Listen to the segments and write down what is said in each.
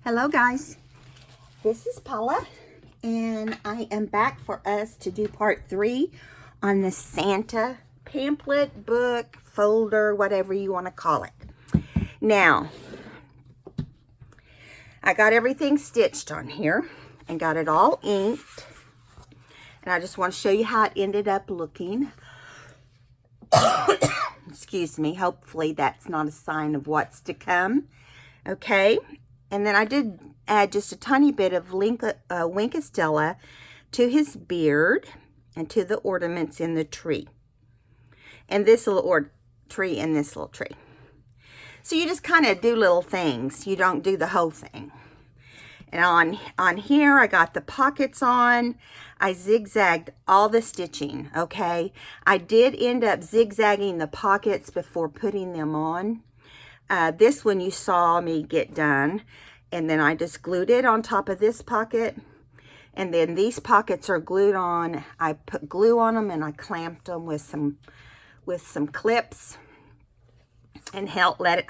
Hello guys, this is Paula and I am back for us to do part 3 on the Santa pamphlet, book, folder, whatever you want to call it. Now, I got everything stitched on here and got it all inked, and I just want to show you how it ended up looking. Excuse me, hopefully that's not a sign of what's to come. Okay, and then I did add just a tiny bit of Wink Stella to his beard and to the ornaments in the tree. And this little tree and this little tree. So you just kind of do little things. You don't do the whole thing. And on here, I got the pockets on. I zigzagged all the stitching, okay? I did end up zigzagging the pockets before putting them on. This one you saw me get done, and then I just glued it on top of this pocket, and then these pockets are glued on. I put glue on them and I clamped them with some clips and let it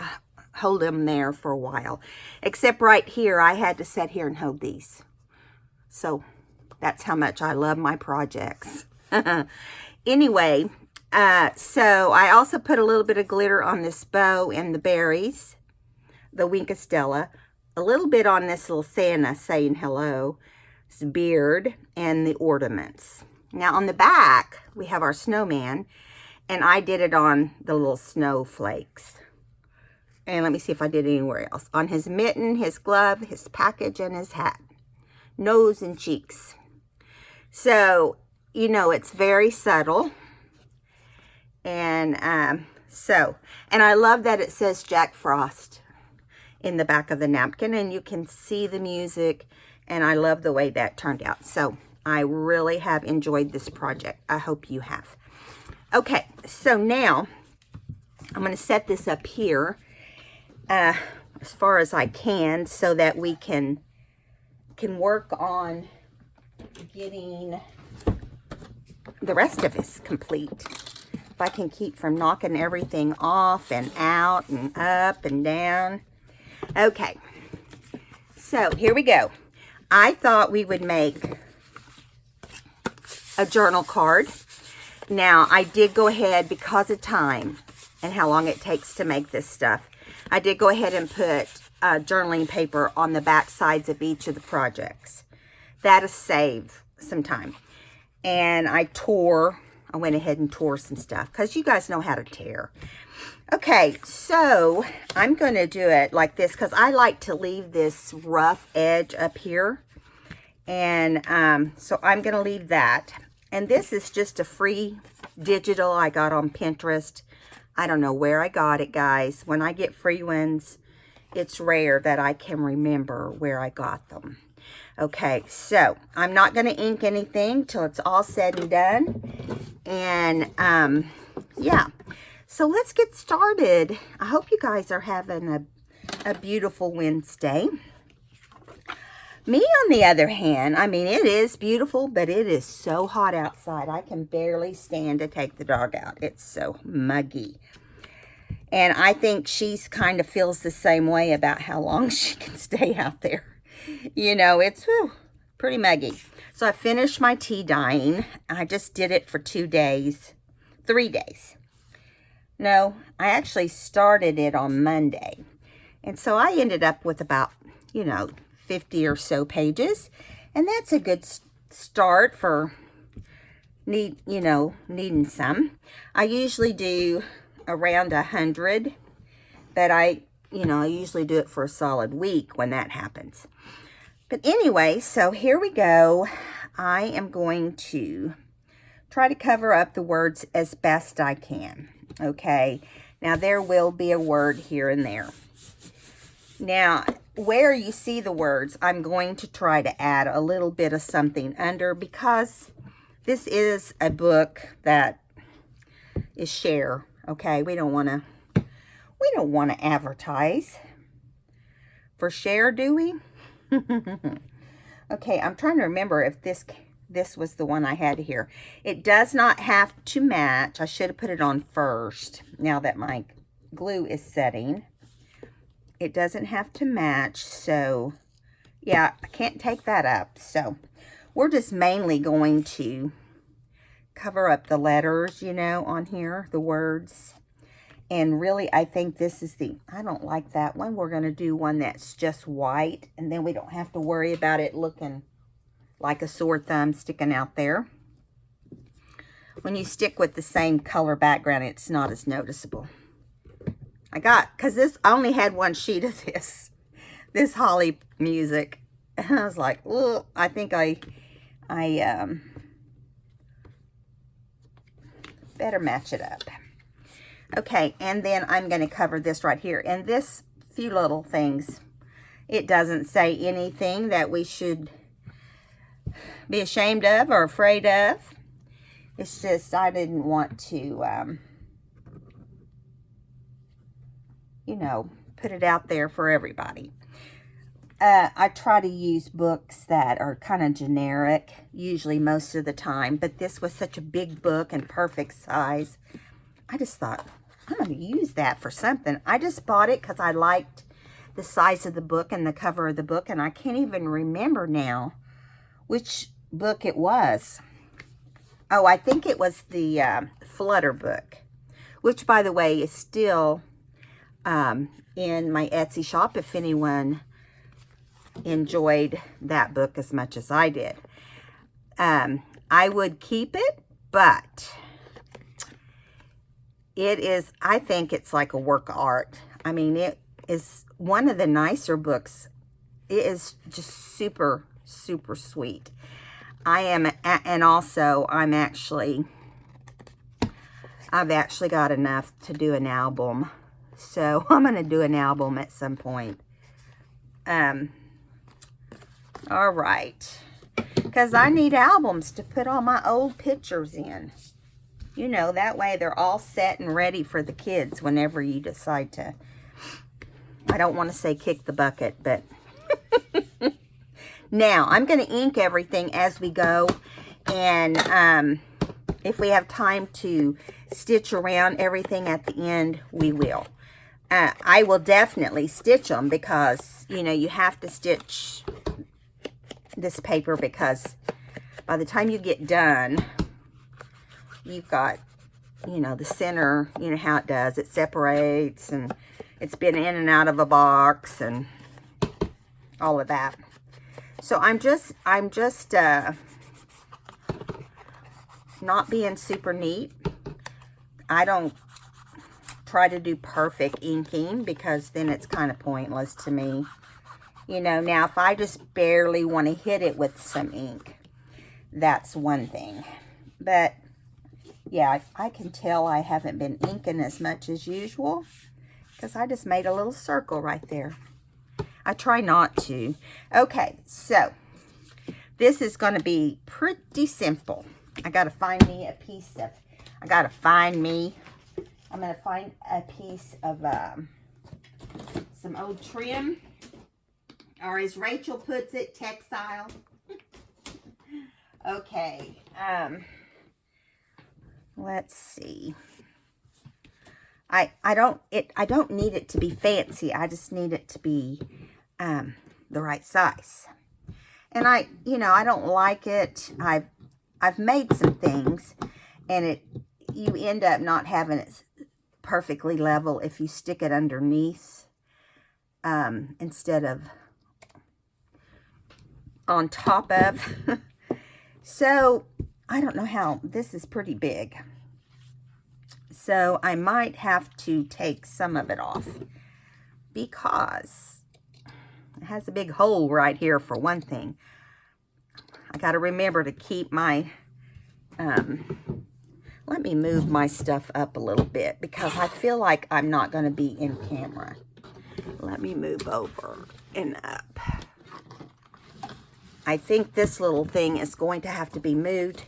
hold them there for a while. Except right here, I had to sit here and hold these. So that's how much I love my projects. Anyway, so I also put a little bit of glitter on this bow and the berries, the Wink Stella, a little bit on this little Santa saying hello, his beard, and the ornaments. Now on the back, we have our snowman, and I did it on the little snowflakes. And let me see if I did it anywhere else. On his mitten, his glove, his package, and his hat. Nose and cheeks. So, you know, it's very subtle. And and I love that it says Jack Frost in the back of the napkin, and you can see the music, and I love the way that turned out. So I really have enjoyed this project. I hope you have. Okay, so now I'm going to set this up here as far as I can so that we can work on getting the rest of this complete. If I can keep from knocking everything off and out and up and down. Okay, so here we go. I thought we would make a journal card. Now, I did go ahead, because of time and how long it takes to make this stuff, I did go ahead and put journaling paper on the back sides of each of the projects. That'll save some time. And I went ahead and tore some stuff, because you guys know how to tear. Okay, so I'm going to do it like this, because I like to leave this rough edge up here. And so I'm going to leave that. And this is just a free digital I got on Pinterest. I don't know where I got it, guys. When I get free ones, it's rare that I can remember where I got them. Okay, so I'm not going to ink anything till it's all said and done. And yeah, so let's get started. I hope you guys are having a beautiful Wednesday. Me, on the other hand, I mean, it is beautiful, but it is so hot outside. I can barely stand to take the dog out. It's so muggy. And I think she's kind of feels the same way about how long she can stay out there. You know, it's pretty muggy. So I finished my tea dyeing. I just did it for 3 days. No, I actually started it on Monday. And so I ended up with about, 50 or so pages. And that's a good start for needing some. I usually do around 100, but I usually do it for a solid week when that happens. But anyway, so here we go. I am going to try to cover up the words as best I can. Okay, now there will be a word here and there. Now, where you see the words, I'm going to try to add a little bit of something under, because this is a book that is share. Okay, we don't want to advertise for share, do we? Okay, I'm trying to remember if this was the one I had here. It does not have to match. I should have put it on first, now that my glue is setting. It doesn't have to match, so yeah, I can't take that up. So we're just mainly going to cover up the letters, you know, on here, the words. And really, I think this is I don't like that one. We're going to do one that's just white, and then we don't have to worry about it looking like a sore thumb sticking out there. When you stick with the same color background, it's not as noticeable. Because I only had one sheet of this Holly music. And I was like, oh, I think I better match it up. Okay, and then I'm going to cover this right here. And this few little things, it doesn't say anything that we should be ashamed of or afraid of. It's just I didn't want to, you know, put it out there for everybody. I try to use books that are kind of generic, usually most of the time. But this was such a big book and perfect size. I just thought, I'm going to use that for something. I just bought it because I liked the size of the book and the cover of the book. And I can't even remember now which book it was. Oh, I think it was the Flutter book, which, by the way, is still in my Etsy shop if anyone enjoyed that book as much as I did. I would keep it, but it is, I think it's like a work of art. I mean, it is one of the nicer books. It is just super, super sweet. And also I've actually got enough to do an album. So I'm going to do an album at some point. All right. Because I need albums to put all my old pictures in. You know, that way they're all set and ready for the kids whenever you decide to. I don't want to say kick the bucket, but... Now, I'm going to ink everything as we go, and if we have time to stitch around everything at the end, we will. I will definitely stitch them because, you know, you have to stitch this paper because by the time you get done, you've got, you know, the center, you know how it does. It separates, and it's been in and out of a box, and all of that. So I'm just not being super neat. I don't try to do perfect inking because then it's kind of pointless to me. You know, now if I just barely want to hit it with some ink, that's one thing. But yeah, I can tell I haven't been inking as much as usual because I just made a little circle right there. I try not to. Okay, so this is going to be pretty simple. I'm going to find me a piece of some old trim, or as Rachel puts it, textile. Okay, let's see. I don't need it to be fancy. I just need it to be the right size. And I don't like it. I've made some things, and you end up not having it perfectly level if you stick it underneath instead of on top of. So I don't know how. This is pretty big. So I might have to take some of it off because it has a big hole right here for one thing. I got to remember to keep my, let me move my stuff up a little bit because I feel like I'm not going to be in camera. Let me move over and up. I think this little thing is going to have to be moved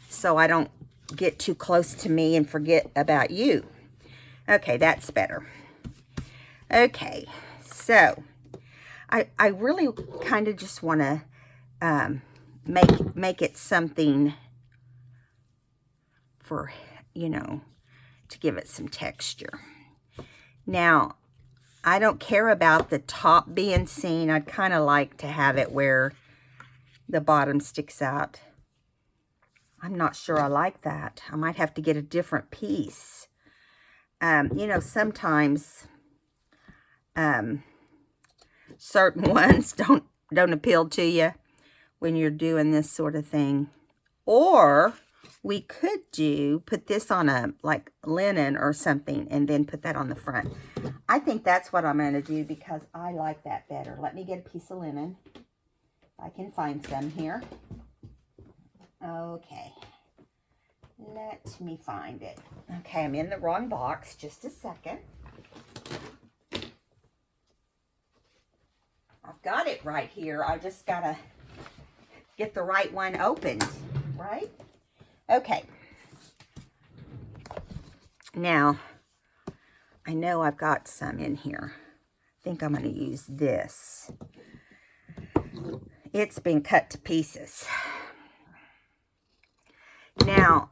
so I don't get too close to me and forget about you. Okay, that's better. Okay, so I really kind of just want to make it something for, you know, to give it some texture. Now, I don't care about the top being seen. I'd kind of like to have it where the bottom sticks out. I'm not sure I like that. I might have to get a different piece. You know, sometimes certain ones don't appeal to you when you're doing this sort of thing. Or we could put this on a like linen or something and then put that on the front. I think that's what I'm going to do because I like that better. Let me get a piece of linen. I can find some here. Okay. Let me find it. Okay, I'm in the wrong box. Just a second. I've got it right here. I just got to get the right one opened, right? Okay. Now, I know I've got some in here. I think I'm going to use this. It's been cut to pieces. Now,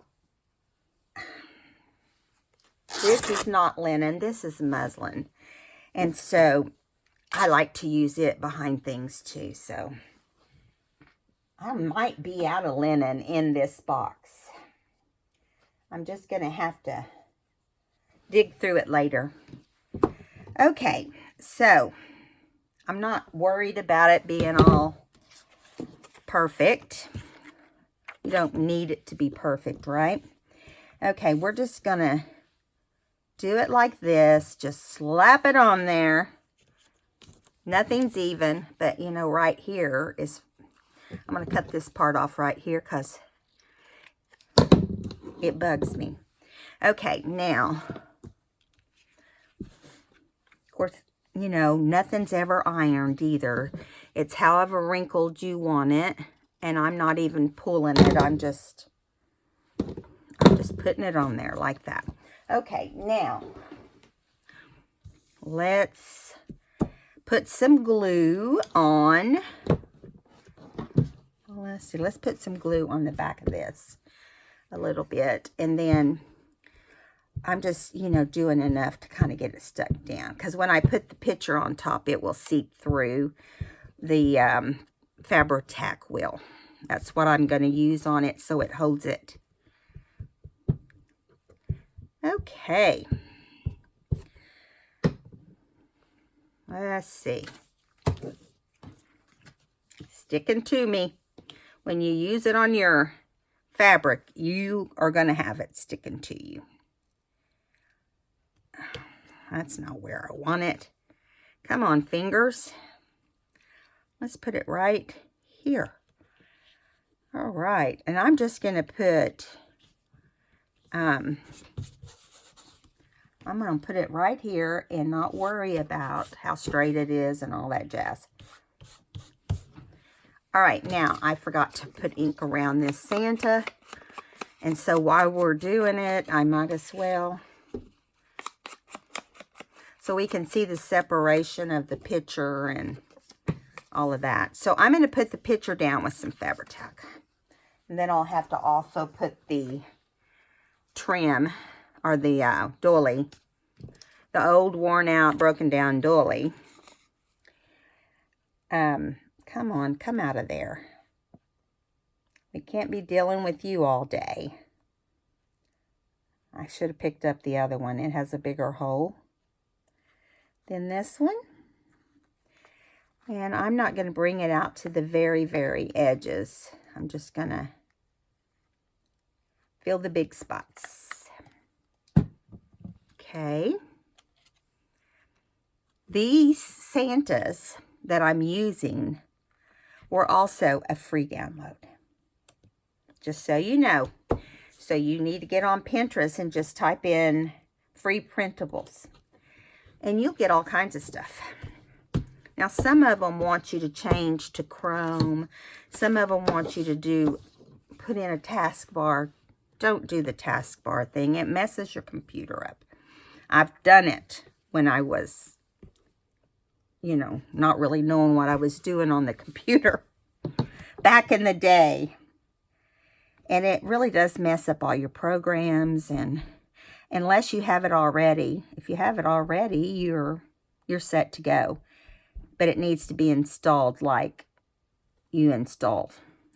this is not linen. This is muslin. And so, I like to use it behind things too. So, I might be out of linen in this box. I'm just going to have to dig through it later. Okay, so I'm not worried about it being all perfect. You don't need it to be perfect, right? Okay, we're just going to do it like this. Just slap it on there. Nothing's even, but you know, right here is, I'm going to cut this part off right here because it bugs me. Okay, now, of course, you know, nothing's ever ironed either. It's however wrinkled you want it. And I'm not even pulling it. I'm just putting it on there like that. Okay, now, let's put some glue on. Let's see, let's put some glue on the back of this a little bit. And then I'm just, you know, doing enough to kind of get it stuck down. Because when I put the picture on top, it will seep through. The Fabri-Tac will. That's what I'm going to use on it so it holds it. Okay. Let's see. Sticking to me. When you use it on your fabric, you are going to have it sticking to you. That's not where I want it. Come on, fingers. Let's put it right here. All right. And I'm just going to put, I'm going to put it right here and not worry about how straight it is and all that jazz. All right. Now, I forgot to put ink around this Santa. And so while we're doing it, I might as well. So we can see the separation of the picture and all of that. So I'm going to put the picture down with some Fabri-Tac. And then I'll have to also put the trim or the doily. The old worn out broken down doily. Come on, come out of there. We can't be dealing with you all day. I should have picked up the other one. It has a bigger hole than this one. And I'm not going to bring it out to the very, very edges. I'm just going to fill the big spots. Okay. These Santas that I'm using were also a free download. Just so you know. So you need to get on Pinterest and just type in free printables. And you'll get all kinds of stuff. Now, some of them want you to change to Chrome. Some of them want you to put in a taskbar. Don't do the taskbar thing. It messes your computer up. I've done it when I was, you know, not really knowing what I was doing on the computer back in the day. And it really does mess up all your programs. And unless you have it already, if you have it already, you're you're set to go. But it needs to be installed like you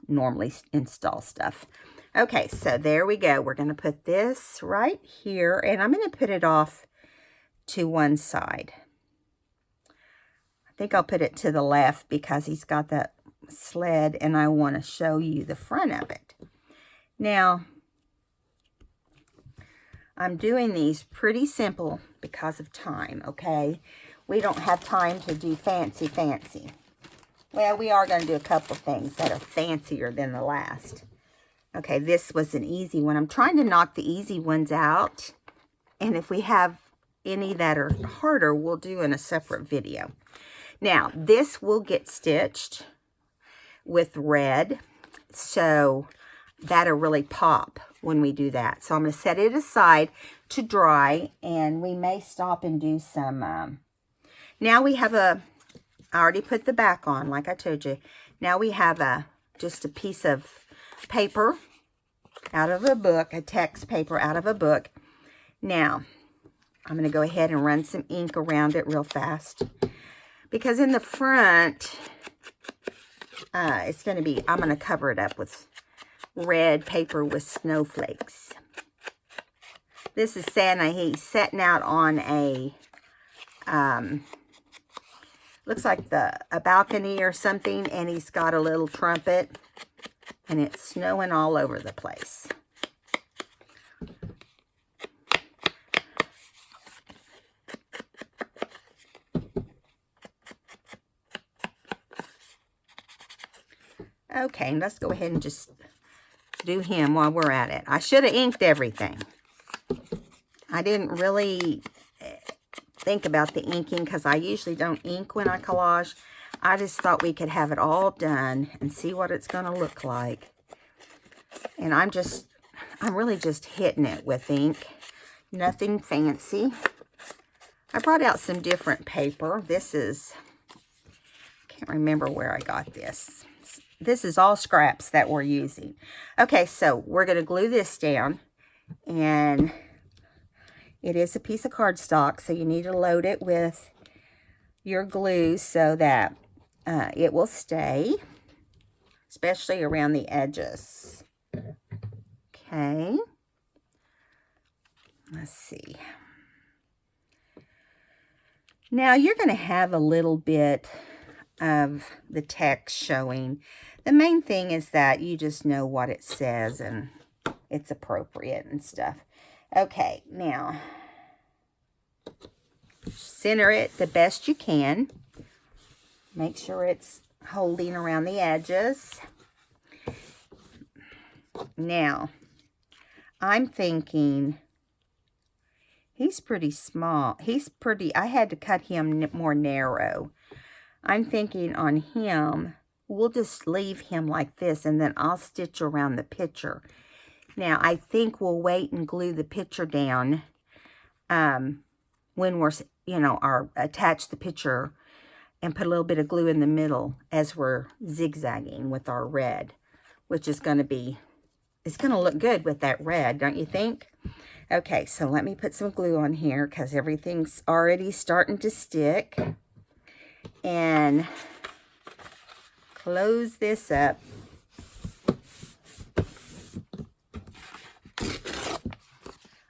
normally install stuff. Okay, so there we go. We're going to put this right here, and I'm going to put it off to one side. I think I'll put it to the left because he's got that sled, and I want to show you the front of it. Now, I'm doing these pretty simple because of time, okay? We don't have time to do fancy. Well, we are going to do a couple things that are fancier than the last. Okay, this was an easy one. I'm trying to knock the easy ones out. And if we have any that are harder, we'll do in a separate video. Now, this will get stitched with red. So that'll really pop when we do that. So I'm going to set it aside to dry. And we may stop and do some... now we have I already put the back on, like I told you. Now we have just a piece of paper out of a book, a text paper out of a book. Now, I'm going to go ahead and run some ink around it real fast. Because in the front, it's going to be, I'm going to cover it up with red paper with snowflakes. This is Santa. He's setting out on a, looks like a balcony or something, and he's got a little trumpet. And it's snowing all over the place. Okay, let's go ahead and just do him while we're at it. I should have inked everything. I didn't really think about the inking because I usually don't ink when I collage. I just thought we could have it all done and see what it's going to look like. And I'm really just hitting it with ink. Nothing fancy. I brought out some different paper. This is, I can't remember where I got this. This is all scraps that we're using. Okay, so we're going to glue this down. And it is a piece of cardstock, so you need to load it with your glue so that it will stay, especially around the edges. Okay. Let's see. Now you're going to have a little bit of the text showing. The main thing is that you just know what it says and it's appropriate and stuff. Okay, now center it the best you can. Make sure it's holding around the edges. Now, I'm thinking he's pretty small. I had to cut him more narrow. I'm thinking on him, we'll just leave him like this and then I'll stitch around the picture. Now, I think we'll wait and glue the picture down when we're, attach the picture and put a little bit of glue in the middle as we're zigzagging with our red, which is going to be, it's going to look good with that red, don't you think? Okay, so let me put some glue on here because everything's already starting to stick. And close this up.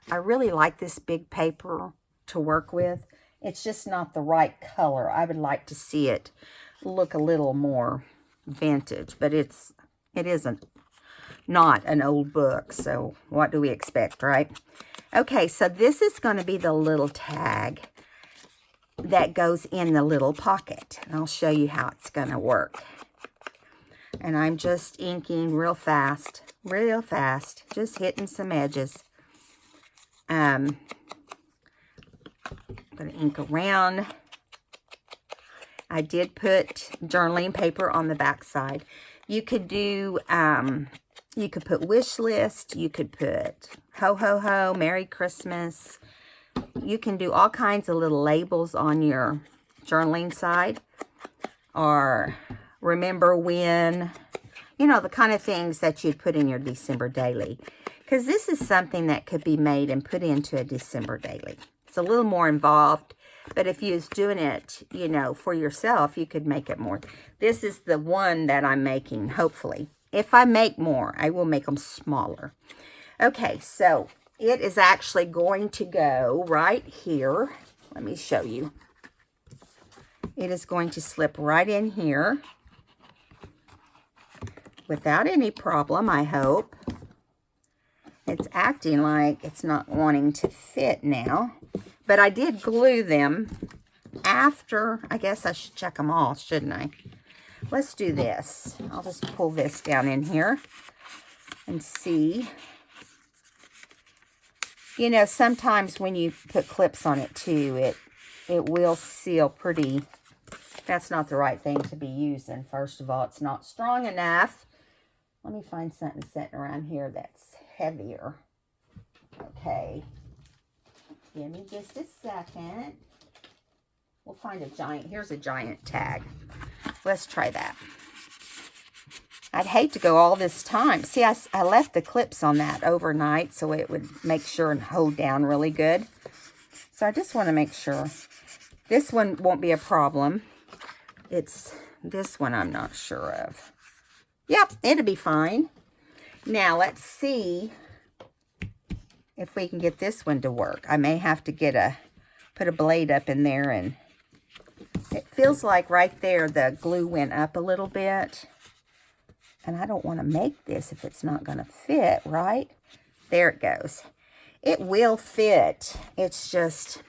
I really like this big paper to work with. It's just not the right color. I would like to see it look a little more vintage, but it isn't not an old book, so what do we expect, right? Okay, so this is going to be the little tag that goes in the little pocket. And I'll show you how it's going to work. And I'm just inking real fast, just hitting some edges. I'm going to ink around. I did put journaling paper on the back side. You could do, you could put wish list. You could put ho, ho, ho, Merry Christmas. You can do all kinds of little labels on your journaling side. Or remember when, the kind of things that you'd put in your December daily. Because this is something that could be made and put into a December daily. It's a little more involved, But if you was doing it, you know, for yourself, you could make it more. This is the one that I'm making, hopefully. If I make more, I will make them smaller. Okay, so it is actually going to go right here. Let me show you. It is going to slip right in here without any problem, I hope. It's acting like it's not wanting to fit now. But I did glue them after. I guess I should check them all, shouldn't I? Let's do this. I'll just pull this down in here and see. You know, sometimes when you put clips on it too, it will seal pretty. That's not the right thing to be using. First of all, it's not strong enough. Let me find something sitting around here that's heavier. Okay. Give me just a second. We'll find a giant. Here's a giant tag. Let's try that. I'd hate to go all this time. See, I left the clips on that overnight so it would make sure and hold down really good. So I just want to make sure. This one won't be a problem. It's this one I'm not sure of. Yep, it'll be fine. Now, let's see if we can get this one to work. I may have to put a blade up in there, and it feels like right there the glue went up a little bit. And I don't want to make this if it's not going to fit, right? There it goes. It will fit. It's just,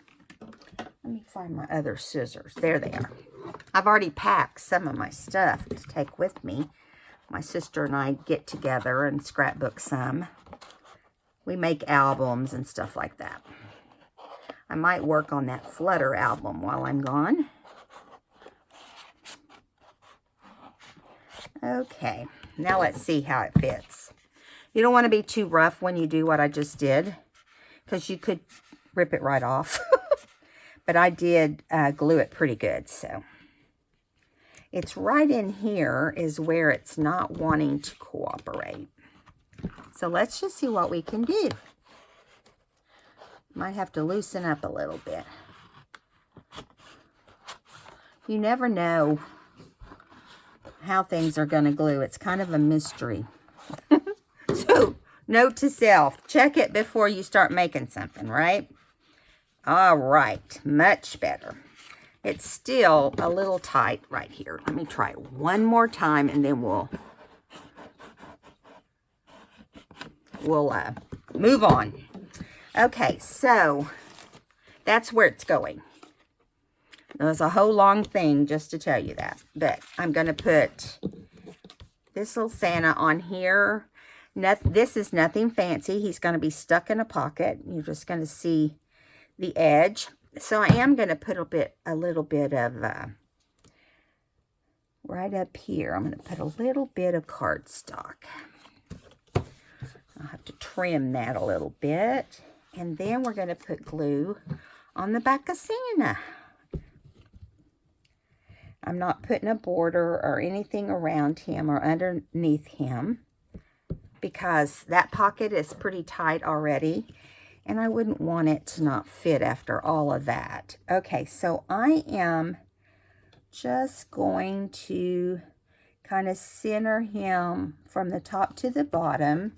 let me find my other scissors. There they are. I've already packed some of my stuff to take with me. My sister and I get together and scrapbook some. We make albums and stuff like that. I might work on that Flutter album while I'm gone. Okay, now let's see how it fits. You don't want to be too rough when you do what I just did, because you could rip it right off. But I did glue it pretty good, so. It's right in here is where it's not wanting to cooperate. So let's just see what we can do. Might have to loosen up a little bit. You never know how things are going to glue. It's kind of a mystery. So, note to self, check it before you start making something, right? All right, much better. It's still a little tight right here. Let me try it one more time, and then we'll move on. Okay, so that's where it's going. There's a whole long thing just to tell you that. But I'm going to put this little Santa on here. This is nothing fancy. He's going to be stuck in a pocket. You're just going to see the edge. So I am going to put a little bit of, right up here, I'm going to put a little bit of cardstock. I'll have to trim that a little bit. And then we're going to put glue on the back of Santa. I'm not putting a border or anything around him or underneath him, because that pocket is pretty tight already. And I wouldn't want it to not fit after all of that. Okay, so I am just going to kind of center him from the top to the bottom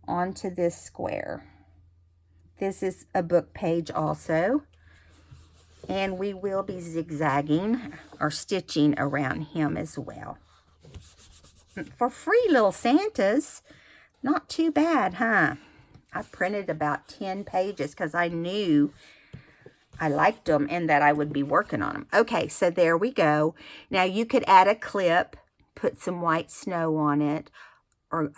onto this square. This is a book page also. And we will be zigzagging or stitching around him as well. For free little Santas, not too bad, huh? I printed about 10 pages because I knew I liked them and that I would be working on them. Okay, so there we go. Now you could add a clip, put some white snow on it, or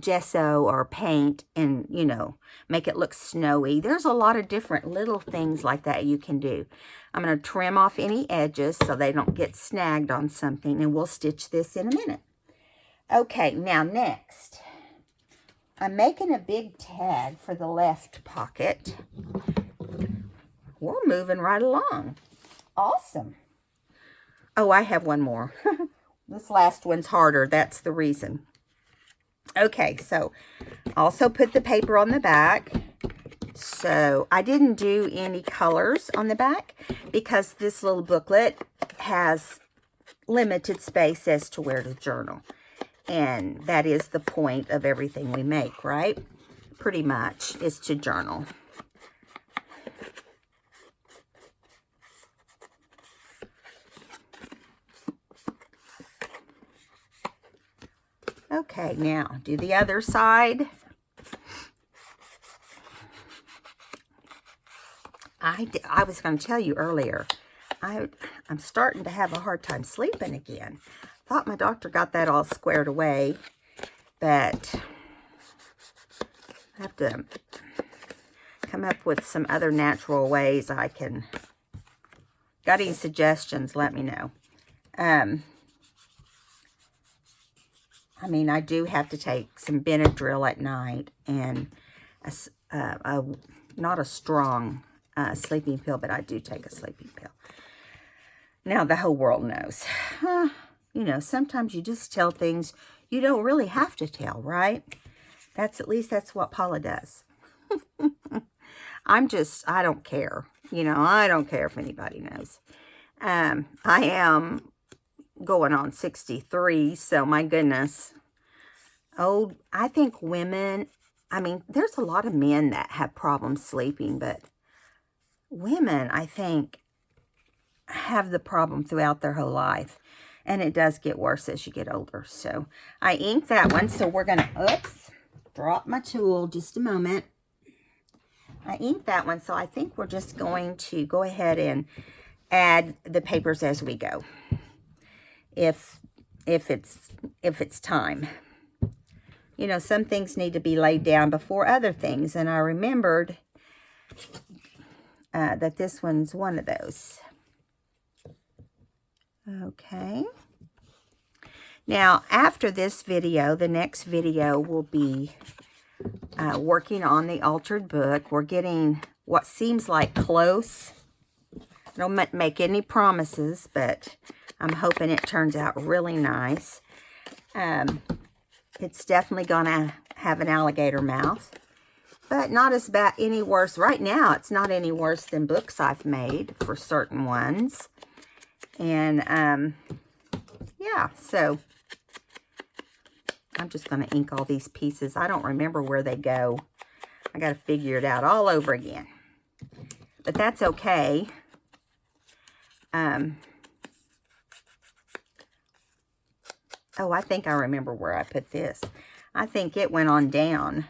gesso or paint, and, you know, make it look snowy. There's a lot of different little things like that you can do. I'm going to trim off any edges so they don't get snagged on something, and we'll stitch this in a minute. Okay, now next, I'm making a big tag for the left pocket. We're moving right along. Awesome. Oh, I have one more. This last one's harder. That's the reason. Okay, so also put the paper on the back. So I didn't do any colors on the back because this little booklet has limited space as to where to journal. And that is the point of everything we make, right? Pretty much is to journal. Okay, now do the other side. I was going to tell you earlier, I'm starting to have a hard time sleeping again. Thought my doctor got that all squared away, but I have to come up with some other natural ways I can. Got any suggestions, let me know. I mean, I do have to take some Benadryl at night, and not a strong sleeping pill, but I do take a sleeping pill. Now, the whole world knows. You know, sometimes you just tell things you don't really have to tell, right? At least that's what Paula does. I don't care. You know, I don't care if anybody knows. I am going on 63, so my goodness. I think women, I mean, there's a lot of men that have problems sleeping, but women, I think, have the problem throughout their whole life. And it does get worse as you get older. So I inked that one. So we're going to, drop my tool just a moment. I inked that one. So I think we're just going to go ahead and add the papers as we go. If it's time. You know, some things need to be laid down before other things. And I remembered that this one's one of those. Okay. Now, after this video, the next video will be working on the altered book. We're getting what seems like close. I don't make any promises, but I'm hoping it turns out really nice. It's definitely going to have an alligator mouth, but not as bad, any worse. Right now, it's not any worse than books I've made for certain ones. And, yeah, so I'm just going to ink all these pieces. I don't remember where they go. I got to figure it out all over again. But that's okay. Oh, I think I remember where I put this. I think it went on down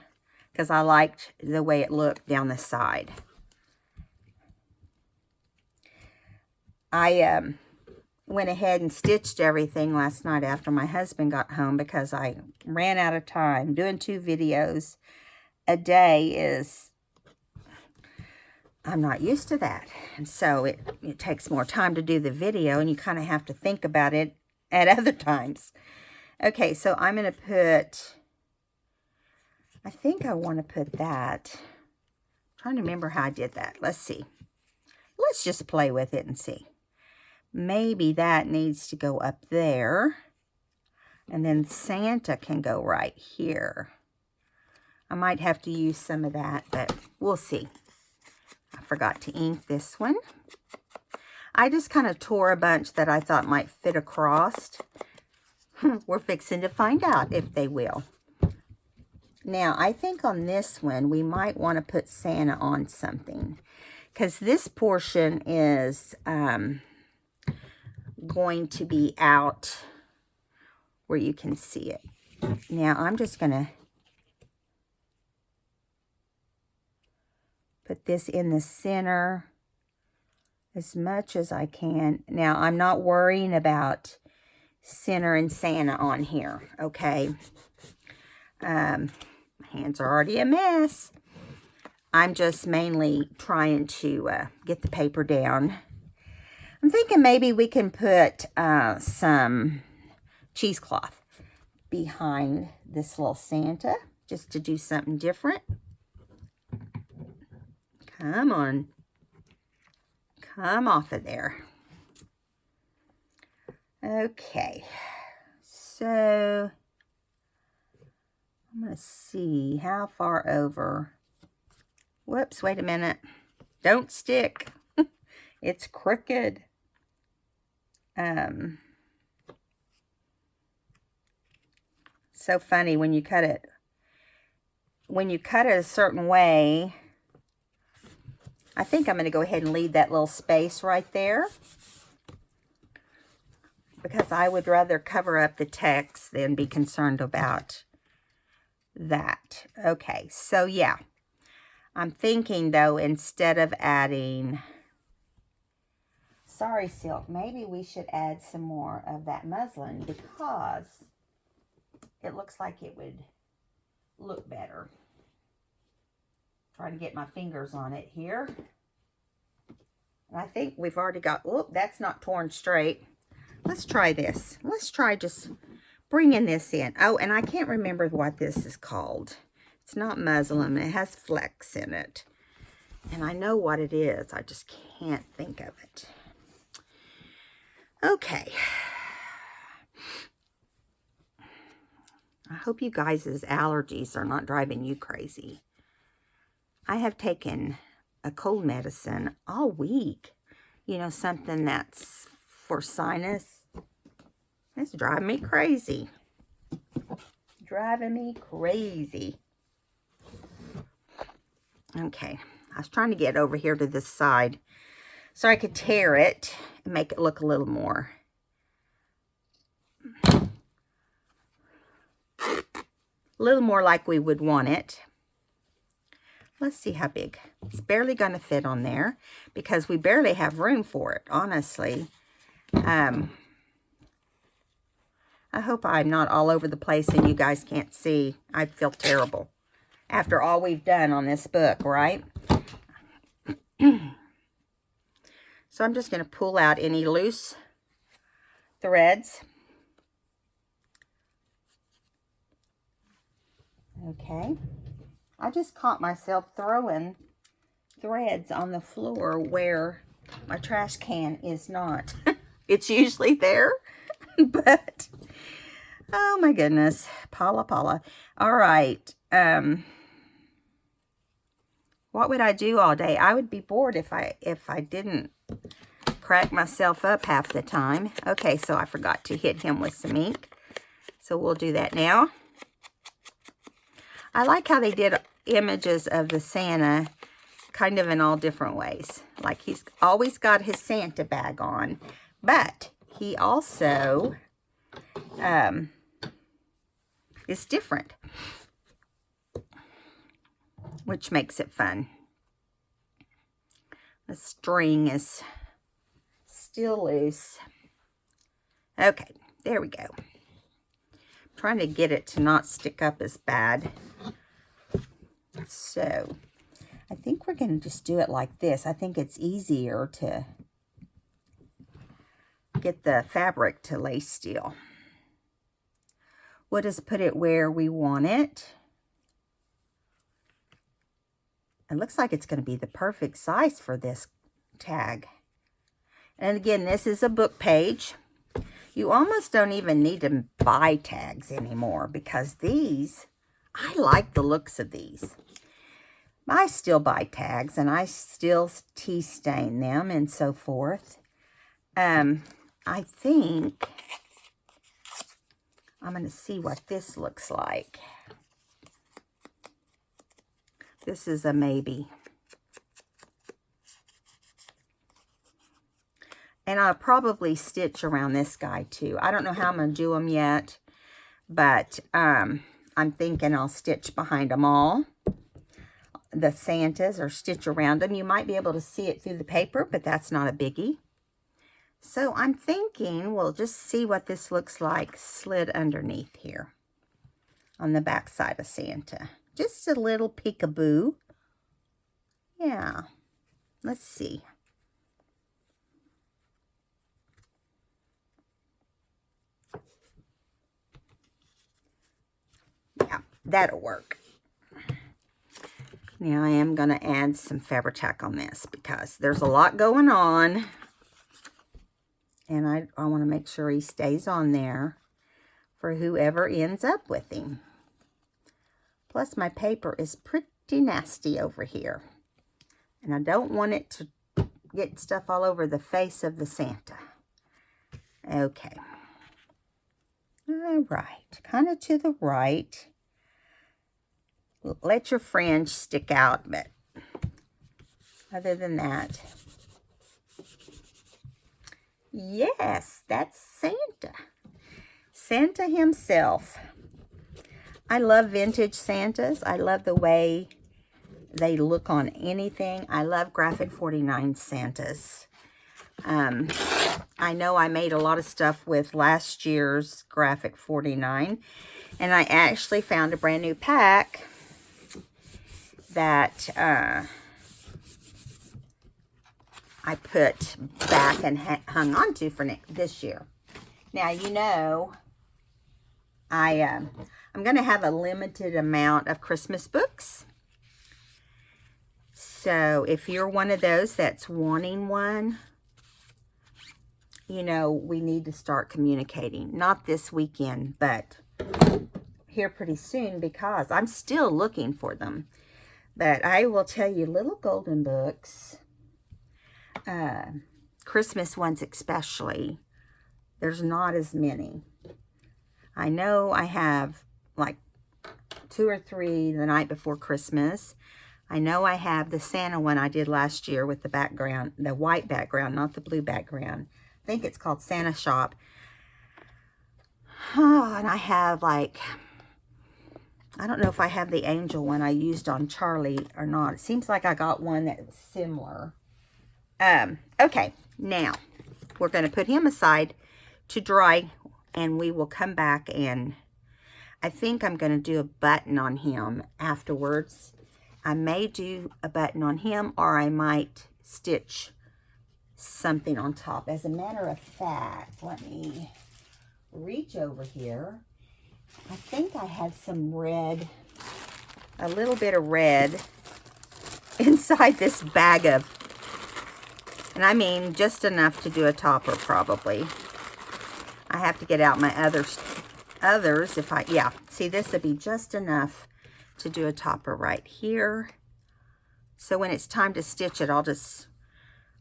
because I liked the way it looked down the side. I went ahead and stitched everything last night after my husband got home because I ran out of time. Doing 2 videos a day is, I'm not used to that. And so it takes more time to do the video, and you kind of have to think about it at other times. Okay, so I'm going to put, I think I want to put that. I'm trying to remember how I did that. Let's see. Let's just play with it and see. Maybe that needs to go up there. And then Santa can go right here. I might have to use some of that, but we'll see. I forgot to ink this one. I just kind of tore a bunch that I thought might fit across. We're fixing to find out if they will. Now, I think on this one, we might want to put Santa on something. Because this portion is going to be out where you can see it. Now, I'm just going to put this in the center as much as I can. Now, I'm not worrying about centering Santa on here, okay? My hands are already a mess. I'm just mainly trying to get the paper down. I'm thinking maybe we can put some cheesecloth behind this little Santa, just to do something different. Come on. Come off of there. Okay. So, I'm going to see how far over. Whoops, wait a minute. Don't stick. It's crooked. So funny when you cut it. When you cut it a certain way, I think I'm going to go ahead and leave that little space right there, because I would rather cover up the text than be concerned about that. Okay, so yeah. I'm thinking, though, instead of adding... Sorry, Silk, maybe we should add some more of that muslin, because it looks like it would look better. Try to get my fingers on it here. And I think we've already got... Oh, that's not torn straight. Let's try this. Let's try just bringing this in. Oh, and I can't remember what this is called. It's not muslin. It has flecks in it. And I know what it is. I just can't think of it. Okay. I hope you guys' allergies are not driving you crazy. I have taken a cold medicine all week. You know, something that's for sinus. It's driving me crazy. Driving me crazy. Okay. I was trying to get over here to this side so I could tear it and make it look a little more. A little more like we would want it. Let's see how big. It's barely going to fit on there because we barely have room for it, honestly. I hope I'm not all over the place and you guys can't see. I feel terrible after all we've done on this book, right? So I'm just going to pull out any loose threads. Okay. I just caught myself throwing threads on the floor where my trash can is not. It's usually there, but oh my goodness. Paula. All right. What would I do all day? I would be bored if I didn't crack myself up half the time. Okay, so I forgot to hit him with some ink. So we'll do that now. I like how they did images of the Santa kind of in all different ways. Like he's always got his Santa bag on, but he also is different, which makes it fun. The string is still loose. Okay, there we go. I'm trying to get it to not stick up as bad. So, I think we're going to just do it like this. I think it's easier to get the fabric to lay still. We'll just put it where we want it. It looks like it's going to be the perfect size for this tag. And again, this is a book page. You almost don't even need to buy tags anymore because these, I like the looks of these. I still buy tags and I still tea stain them and so forth. I think I'm going to see what this looks like. This is a maybe. And I'll probably stitch around this guy too. I don't know how I'm going to do them yet, but I'm thinking I'll stitch behind them all. The Santas, or stitch around them. You might be able to see it through the paper, but that's not a biggie. So I'm thinking we'll just see what this looks like slid underneath here on the back side of Santa. Just a little peekaboo. Yeah. Let's see. Yeah, that'll work. Now I am going to add some Fabri-Tac on this because there's a lot going on. And I want to make sure he stays on there for whoever ends up with him. Plus my paper is pretty nasty over here. And I don't want it to get stuff all over the face of the Santa. Okay. All right. Kind of to the right. Let your fringe stick out, but other than that, yes, that's Santa. Santa himself. I love vintage Santas. I love the way they look on anything. I love Graphic 49 Santas. I know I made a lot of stuff with last year's Graphic 49, and I actually found a brand new pack that I put back and hung on to for this year. Now, you know, I'm going to have a limited amount of Christmas books. So if you're one of those that's wanting one, you know, we need to start communicating. Not this weekend, but here pretty soon, because I'm still looking for them. But I will tell you, little golden books, Christmas ones especially, there's not as many. I know I have like 2 or 3 the night before Christmas. I know I have the Santa one I did last year with the background, the white background, not the blue background. I think it's called Santa Shop. Oh, and I have like, I don't know if I have the angel one I used on Charlie or not. It seems like I got one that was similar. Okay, now we're going to put him aside to dry, and we will come back, and I think I'm going to do a button on him afterwards. I may do a button on him, or I might stitch something on top. As a matter of fact, let me reach over here. I think I have some red, a little bit of red inside this bag of, and I mean just enough to do a topper probably. I have to get out my others if I, yeah, see, this would be just enough to do a topper right here. So when it's time to stitch it, I'll just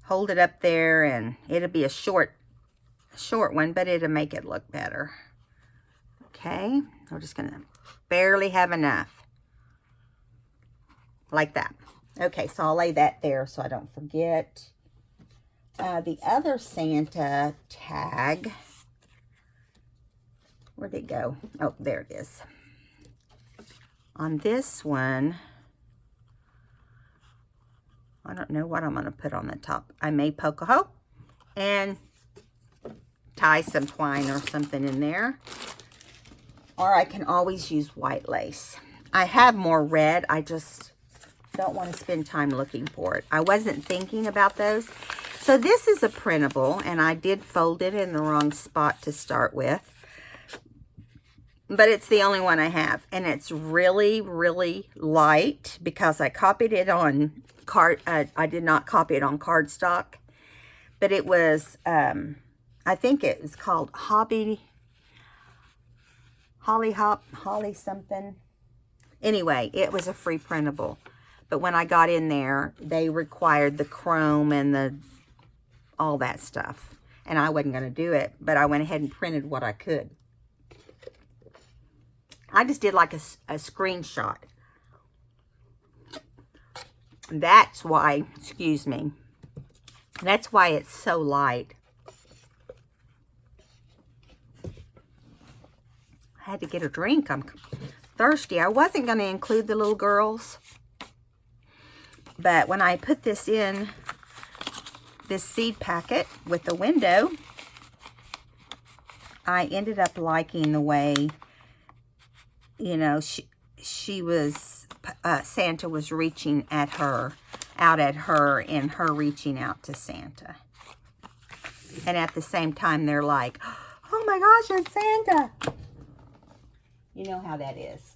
hold it up there, and it'll be a short one, but it'll make it look better. Okay, we're just gonna barely have enough, like that. Okay, so I'll lay that there so I don't forget. The other Santa tag, where'd it go? Oh, there it is. On this one, I don't know what I'm going to put on the top. I may poke a hole and tie some twine or something in there. Or I can always use white lace. I have more red. I just don't want to spend time looking for it. I wasn't thinking about those. So this is a printable, and I did fold it in the wrong spot to start with. But it's the only one I have, and it's really, really light because I copied it on I did not copy it on cardstock, but it was, I think it was called Holly something. Anyway, it was a free printable, but when I got in there, they required the chrome and all that stuff, and I wasn't going to do it, but I went ahead and printed what I could. I just did like a screenshot. That's why, excuse me, that's why it's so light. I had to get a drink. I'm thirsty. I wasn't going to include the little girls, but when I put this in this seed packet with the window, I ended up liking the way, you know, she was, Santa was reaching at her, out at her, and her reaching out to Santa. And at the same time, they're like, oh my gosh, it's Santa. You know how that is.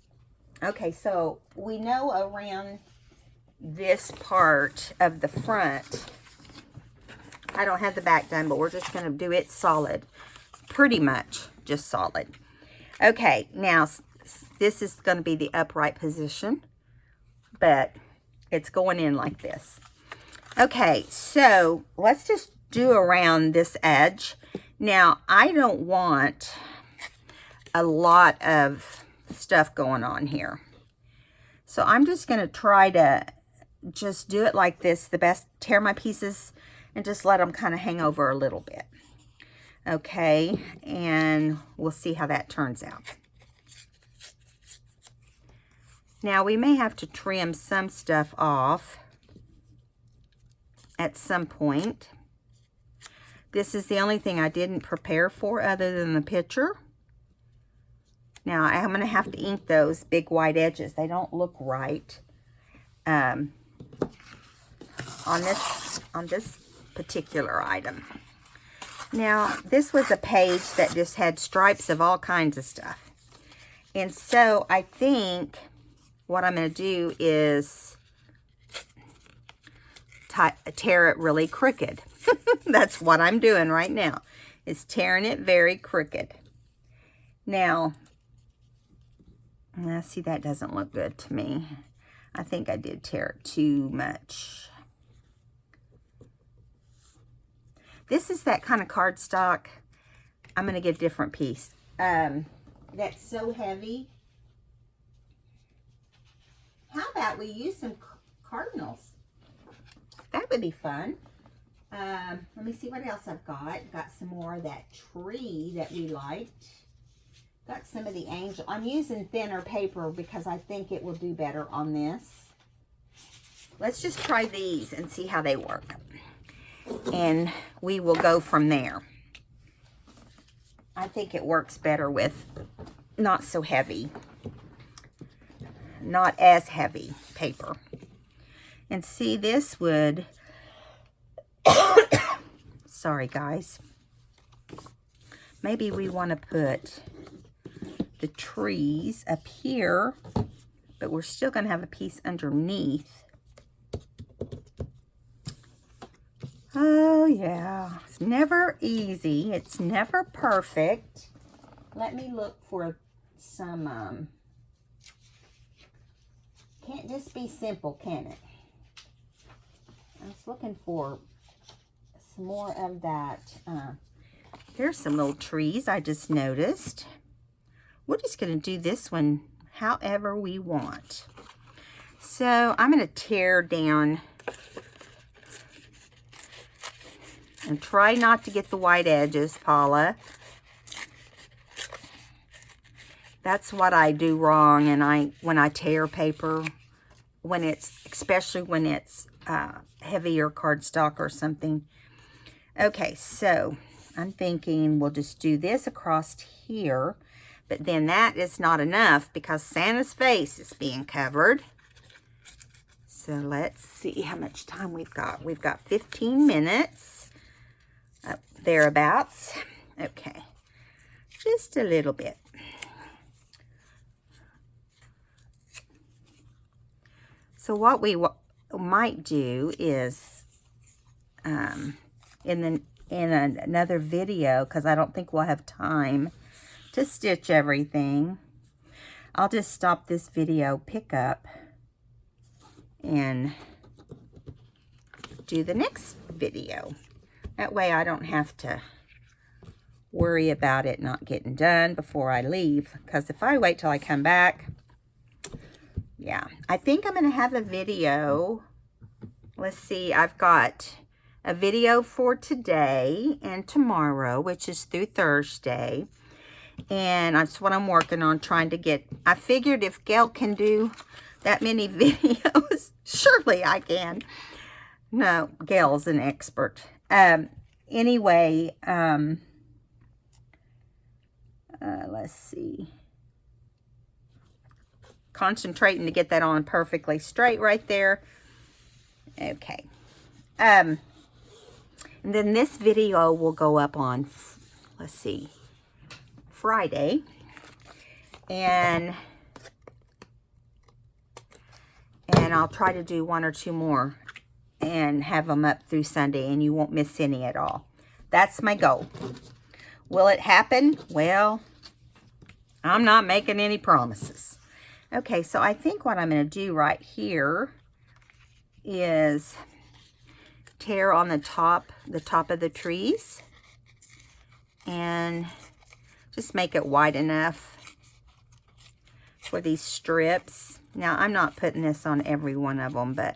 Okay, so we know around this part of the front, I don't have the back done, but we're just going to do it solid. Pretty much just solid. Okay, now this is going to be the upright position, but it's going in like this. Okay, so let's just do around this edge. Now, I don't want a lot of stuff going on here. So I'm just going to try to just do it like this. The best, tear my pieces and just let them kind of hang over a little bit. Okay, and we'll see how that turns out. Now, we may have to trim some stuff off at some point. This is the only thing I didn't prepare for other than the picture. Now, I'm going to have to ink those big white edges. They don't look right on this particular item. Now, this was a page that just had stripes of all kinds of stuff. And so, I think what I'm going to do is tear it really crooked. That's what I'm doing right now, is tearing it very crooked. Now, see, that doesn't look good to me. I think I did tear it too much. This is that kind of cardstock. I'm going to get a different piece. That's so heavy. How about we use some cardinals? That would be fun. Let me see what else I've got. Got some more of that tree that we liked. Got some of the angel. I'm using thinner paper because I think it will do better on this. Let's just try these and see how they work. And we will go from there. I think it works better with not so heavy, not as heavy paper. And see, this would, sorry guys, maybe we want to put the trees up here, but we're still going to have a piece underneath. Oh yeah, it's never easy. It's never perfect. Let me look for some, can't just be simple, can it? I was looking for some more of that. Here's some little trees I just noticed. We're just going to do this one however we want. So I'm going to tear down and try not to get the white edges, Paula. That's what I do wrong, and when I tear paper, especially when it's heavier cardstock or something. Okay, so I'm thinking we'll just do this across here, but then that is not enough because Santa's face is being covered. So let's see how much time we've got. We've got 15 minutes, thereabouts. Okay, just a little bit. So what we might do is, in another video, because I don't think we'll have time to stitch everything, I'll just stop this video, pick up, and do the next video. That way I don't have to worry about it not getting done before I leave, because if I wait till I come back, yeah, I think I'm going to have a video. Let's see, I've got a video for today and tomorrow, which is through Thursday. And that's what I'm working on, trying to get. I figured if Gail can do that many videos, surely I can. No, Gail's an expert. Anyway, let's see. Concentrating to get that on perfectly straight right there. Okay. And then this video will go up on, let's see, Friday. And I'll try to do one or two more and have them up through Sunday, and you won't miss any at all. That's my goal. Will it happen? Well, I'm not making any promises. Okay, so I think what I'm going to do right here is tear on the top of the trees. And just make it wide enough for these strips. Now, I'm not putting this on every one of them, but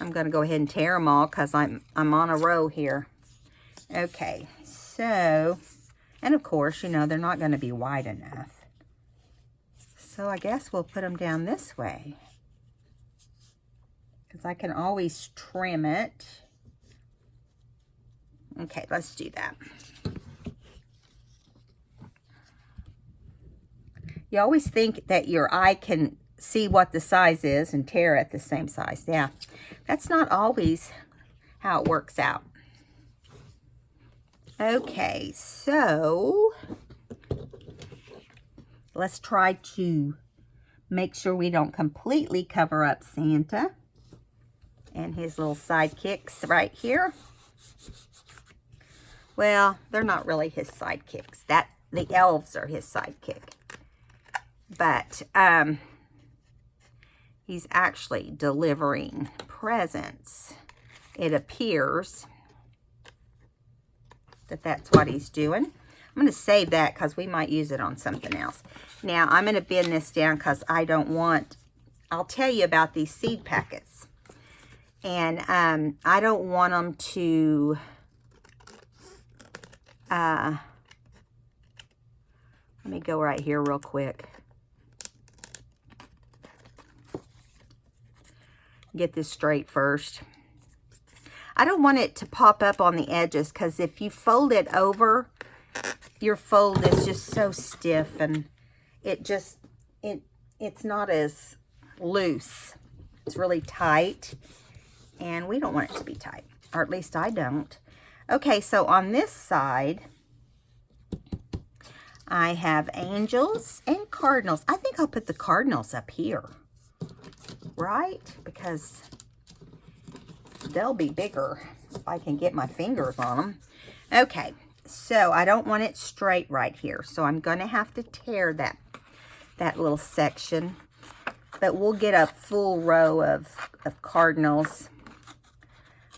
I'm going to go ahead and tear them all because I'm on a row here. Okay, so, and of course, you know, they're not going to be wide enough. So I guess we'll put them down this way, because I can always trim it. Okay, let's do that. You always think that your eye can see what the size is and tear at the same size. Yeah, that's not always how it works out. Okay, so let's try to make sure we don't completely cover up Santa and his little sidekicks right here. Well, they're not really his sidekicks. The elves are his sidekick. But he's actually delivering presents. It appears that that's what he's doing. I'm going to save that because we might use it on something else. Now, I'm going to bend this down because I don't want... I'll tell you about these seed packets. And I don't want them to... let me go right here real quick. Get this straight first. I don't want it to pop up on the edges, because if you fold it over, your fold is just so stiff and it's not as loose. It's really tight, and we don't want it to be tight, or at least I don't. Okay, so on this side, I have angels and cardinals. I think I'll put the cardinals up here, right? Because they'll be bigger if I can get my fingers on them. Okay, so I don't want it straight right here, so I'm going to have to tear that little section. But we'll get a full row of cardinals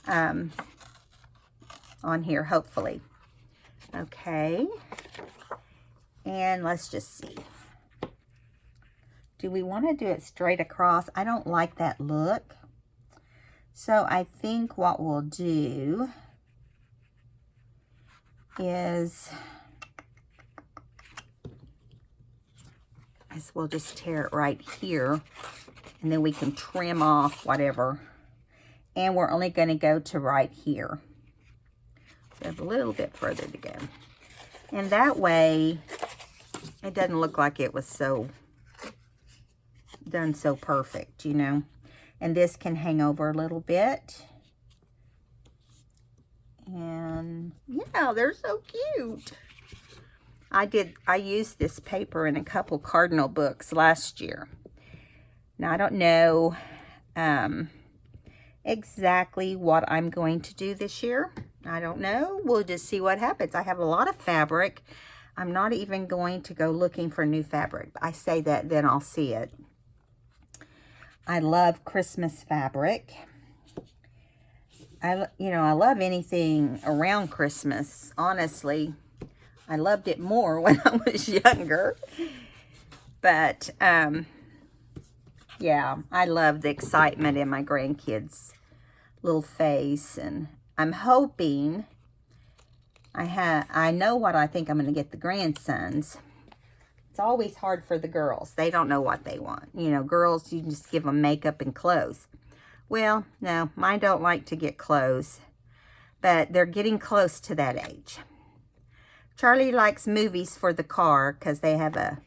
on here, hopefully. Okay, and let's just see. Do we want to do it straight across? I don't like that look. So I think what we'll do is we'll just tear it right here, and then we can trim off whatever. And we're only going to go to right here. We have a little bit further to go. And that way, it doesn't look like it was done so perfect, you know. And this can hang over a little bit. And yeah, they're so cute. I used this paper in a couple cardinal books last year. Now, I don't know exactly what I'm going to do this year. I don't know. We'll just see what happens. I have a lot of fabric. I'm not even going to go looking for new fabric. I say that, then I'll see it. I love Christmas fabric. I love anything around Christmas. Honestly, I loved it more when I was younger. But, yeah, I love the excitement in my grandkids' little face. And I'm hoping, I know what I think I'm going to get the grandsons. It's always hard for the girls. They don't know what they want. You know, girls, you just give them makeup and clothes. Well, no, mine don't like to get clothes. But they're getting close to that age. Charlie likes movies for the car because they have a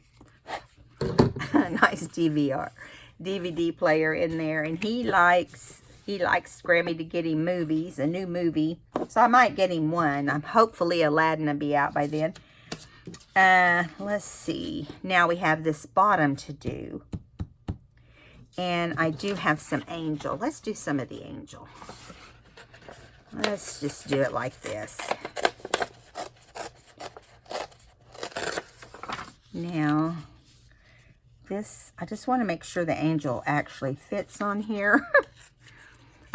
nice DVD player in there. And he likes Grammy to get him movies, a new movie. So I might get him one. Hopefully Aladdin will be out by then. Let's see. Now we have this bottom to do. And I do have some angel. Let's do some of the angel. Let's just do it like this. Now, this, I just want to make sure the angel actually fits on here.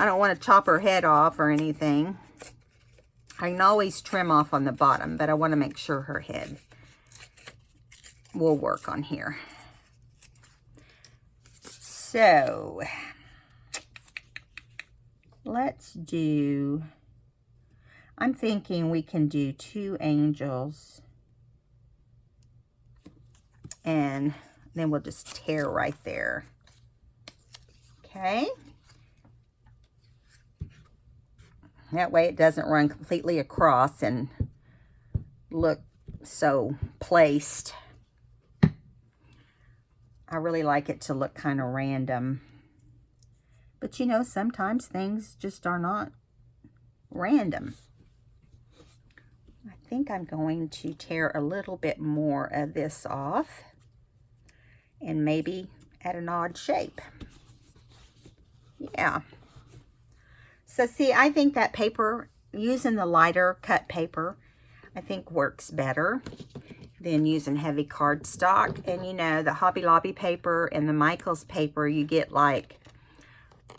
I don't want to chop her head off or anything. I can always trim off on the bottom, but I want to make sure her head will work on here. So, let's do, I'm thinking we can do 2 angels. And then we'll just tear right there. Okay. That way it doesn't run completely across and look so placed. I really like it to look kind of random. But you know, sometimes things just are not random. I think I'm going to tear a little bit more of this off. And maybe at an odd shape. Yeah. So see, I think that paper, using the lighter cut paper, I think works better than using heavy cardstock. And you know, the Hobby Lobby paper and the Michaels paper, you get like,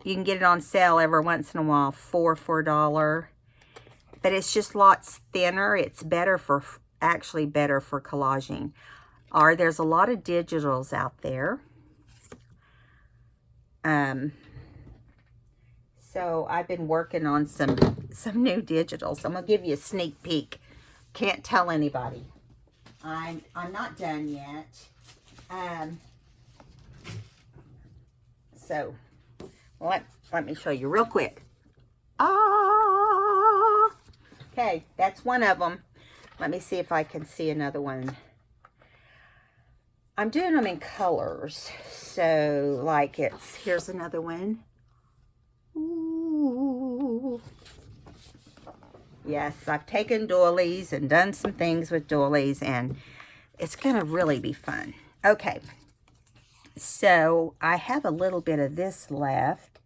you can get it on sale every once in a while for $4. But it's just lots thinner. It's better for, actually better for collaging. Or there's a lot of digitals out there. So I've been working on some new digitals. I'm gonna give you a sneak peek. Can't tell anybody. I'm not done yet. So let me show you real quick. Okay, that's one of them. Let me see if I can see another one. I'm doing them in colors. So like here's another one. Ooh. Yes, I've taken doilies and done some things with doilies, and it's going to really be fun. Okay, so I have a little bit of this left,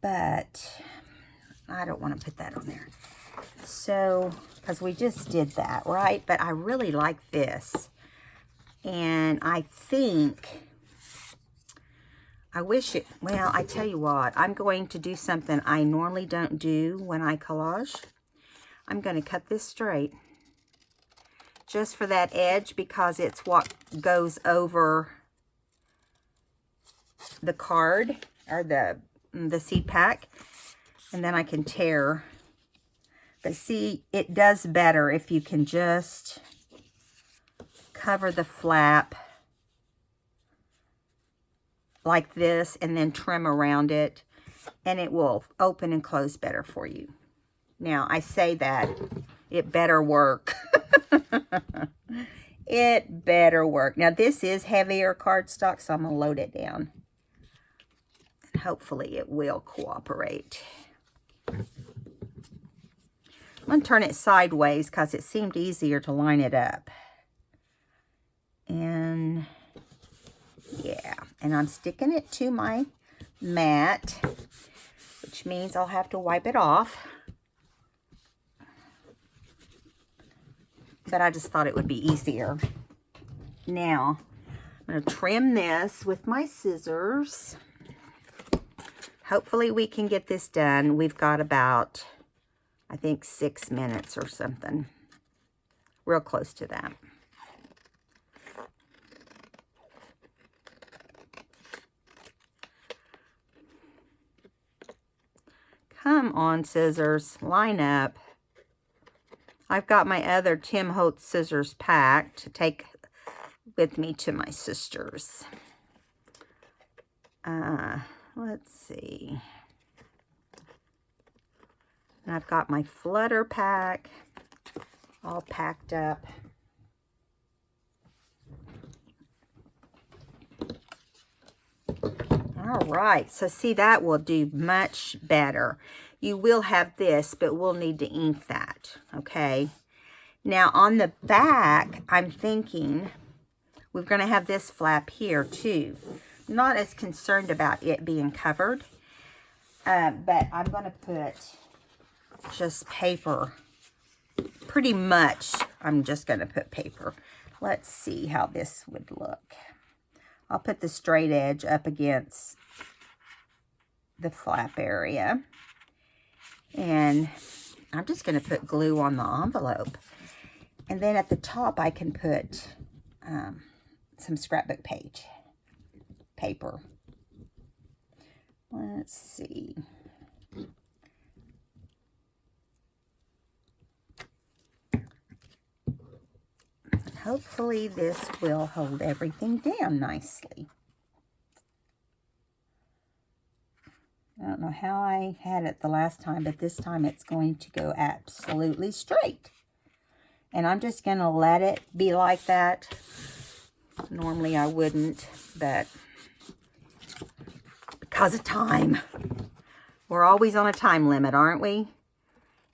but I don't want to put that on there. So, because we just did that, right? But I really like this. And I think, I wish it, well, I tell you what, I'm going to do something I normally don't do when I collage. I'm going to cut this straight. Just for that edge, because it's what goes over the card, or the seed pack. And then I can tear. But see, it does better if you can just cover the flap like this and then trim around it, and it will open and close better for you. Now, I say that, it better work. It better work. Now, this is heavier cardstock, so I'm going to load it down. And hopefully it will cooperate. I'm going to turn it sideways because it seemed easier to line it up. And yeah, and I'm sticking it to my mat, which means I'll have to wipe it off. But I just thought it would be easier. Now, I'm going to trim this with my scissors. Hopefully we can get this done. We've got about, I think, 6 minutes or something. Real close to that. Come on, scissors, line up. I've got my other Tim Holtz scissors packed to take with me to my sister's. Let's see. And I've got my Flutter pack all packed up. All right, so see, that will do much better. You will have this, but we'll need to ink that, okay? Now, on the back, I'm thinking we're going to have this flap here, too. Not as concerned about it being covered, but I'm going to put just paper. Pretty much, I'm just going to put paper. Let's see how this would look. I'll put the straight edge up against the flap area. And I'm just going to put glue on the envelope. And then at the top, I can put some scrapbook page paper. Let's see. Hopefully this will hold everything down nicely. I don't know how I had it the last time, but this time it's going to go absolutely straight. And I'm just going to let it be like that. Normally I wouldn't, but because of time. We're always on a time limit, aren't we?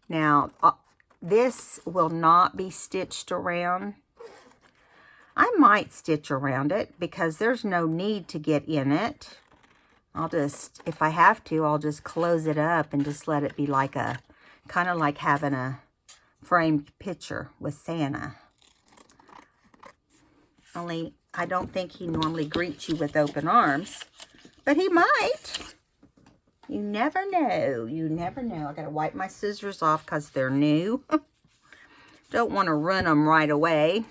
Now, this will not be stitched around. I might stitch around it because there's no need to get in it. I'll just, if I have to, I'll just close it up and just let it be like a, kind of like having a framed picture with Santa. Only, I don't think he normally greets you with open arms, but he might. You never know. You never know. I gotta wipe my scissors off because they're new. Don't want to run them right away.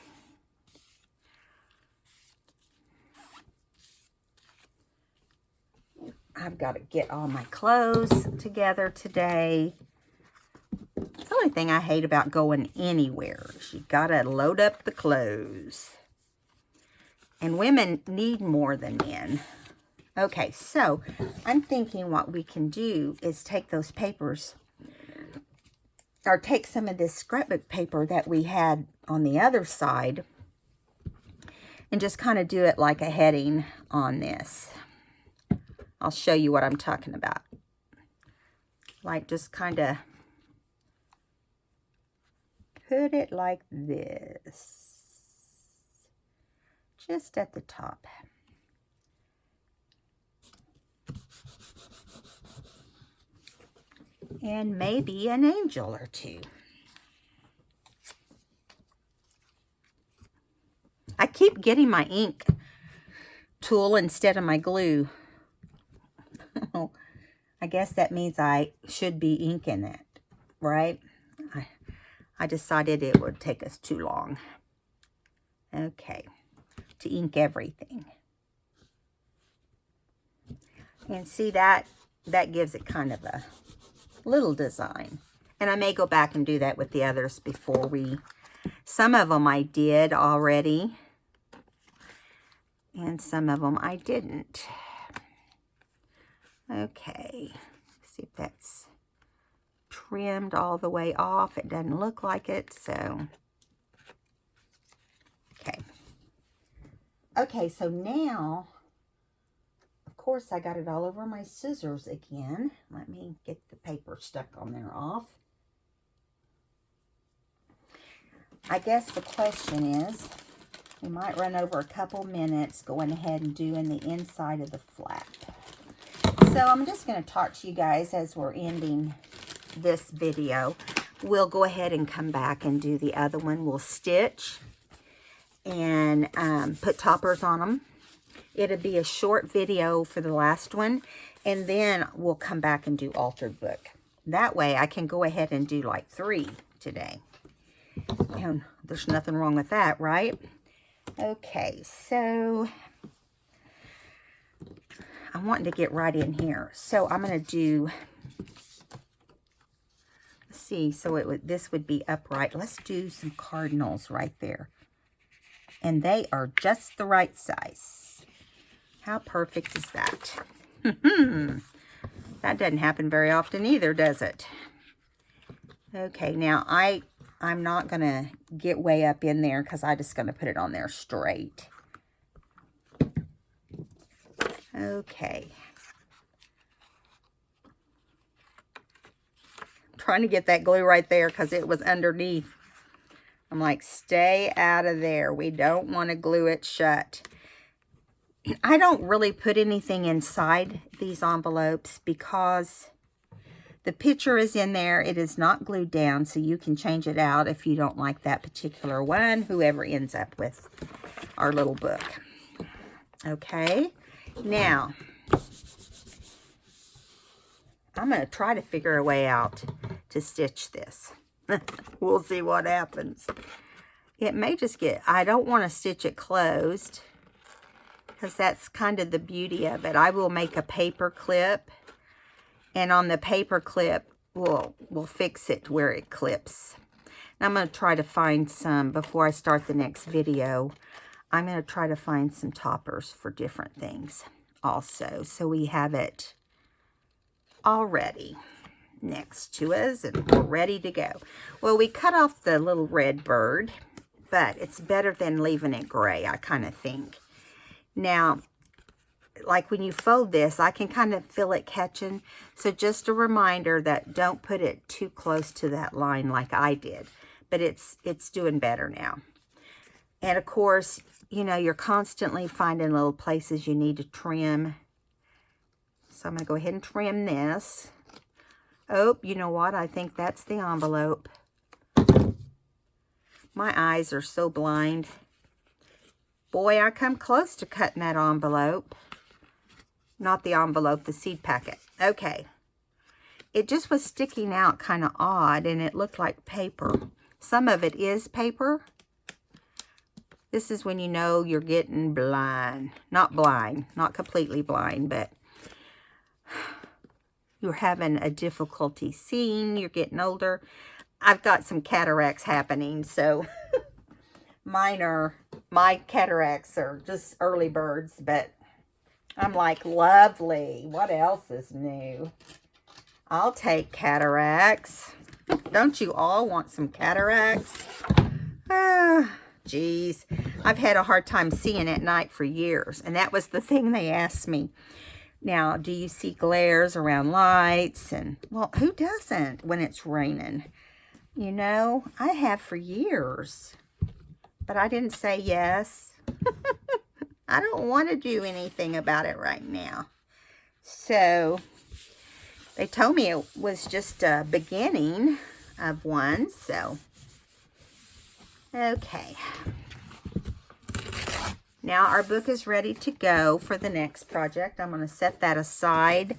I've got to get all my clothes together today. It's the only thing I hate about going anywhere is you got to load up the clothes. And women need more than men. Okay, so I'm thinking what we can do is take those papers, or take some of this scrapbook paper that we had on the other side, and just kind of do it like a heading on this. I'll show you what I'm talking about. Like, just kind of put it like this. Just at the top. And maybe an angel or two. I keep getting my ink tool instead of my glue. I guess that means I should be inking it, right? I decided it would take us too long. Okay, to ink everything. And see that gives it kind of a little design. And I may go back and do that with the others before we, some of them I did already, and some of them I didn't. Okay, see if that's trimmed all the way off. It doesn't look like it, so. Okay. Okay, so now, of course, I got it all over my scissors again. Let me get the paper stuck on there off. I guess the question is, we might run over a couple minutes going ahead and doing the inside of the flap. So I'm just going to talk to you guys as we're ending this video. We'll go ahead and come back and do the other one. We'll stitch and put toppers on them. It'll be a short video for the last one, and then we'll come back and do altered book. That way I can go ahead and do like 3 today. And there's nothing wrong with that, right? Okay, so I'm wanting to get right in here. So I'm going to do, let's see, so this would be upright. Let's do some cardinals right there. And they are just the right size. How perfect is that? That doesn't happen very often either, does it? Okay, now I'm not going to get way up in there because I'm just going to put it on there straight. Okay. I'm trying to get that glue right there because it was underneath. I'm like, stay out of there. We don't want to glue it shut. I don't really put anything inside these envelopes because the picture is in there. It is not glued down, so you can change it out if you don't like that particular one, whoever ends up with our little book. Okay. Now, I'm going to try to figure a way out to stitch this. We'll see what happens. It may just get, I don't want to stitch it closed, because that's kind of the beauty of it. I will make a paper clip, and on the paper clip, we'll fix it where it clips. And I'm going to try to find some, before I start the next video, I'm going to try to find some toppers for different things also, so we have it already next to us, and we're ready to go. Well, we cut off the little red bird, but it's better than leaving it gray, I kind of think. Now, like when you fold this, I can kind of feel it catching. So just a reminder that don't put it too close to that line like I did. But it's doing better now. And of course, you know, you're constantly finding little places you need to trim. So I'm going to go ahead and trim this. Oh, you know what? I think that's the envelope. My eyes are so blind. Boy, I come close to cutting that envelope. Not the envelope, the seed packet. Okay. It just was sticking out kind of odd, and it looked like paper. Some of it is paper. This is when you know you're getting blind. Not blind, not completely blind, but you're having a difficulty seeing. You're getting older. I've got some cataracts happening, so my cataracts are just early birds, but I'm like, lovely. What else is new? I'll take cataracts. Don't you all want some cataracts? Geez. I've had a hard time seeing at night for years, and that was the thing they asked me. Now, do you see glares around lights? And, well, who doesn't when it's raining? You know, I have for years. But I didn't say yes. I don't want to do anything about it right now. So, they told me it was just a beginning of one. So, okay. Now our book is ready to go for the next project. I'm going to set that aside,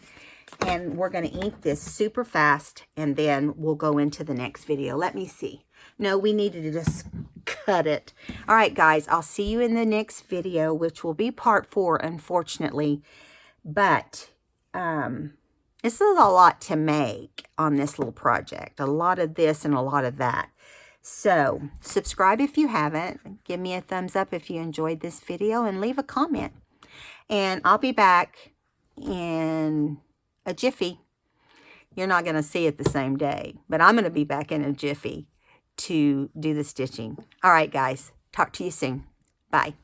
and we're going to ink this super fast, and then we'll go into the next video. Let me see. No, we needed to just cut it. All right, guys, I'll see you in the next video, which will be part 4, unfortunately. But this is a lot to make on this little project. A lot of this and a lot of that. So, subscribe if you haven't. Give me a thumbs up if you enjoyed this video, and leave a comment. And I'll be back in a jiffy. You're not going to see it the same day, but I'm going to be back in a jiffy to do the stitching. All right, guys. Talk to you soon. Bye.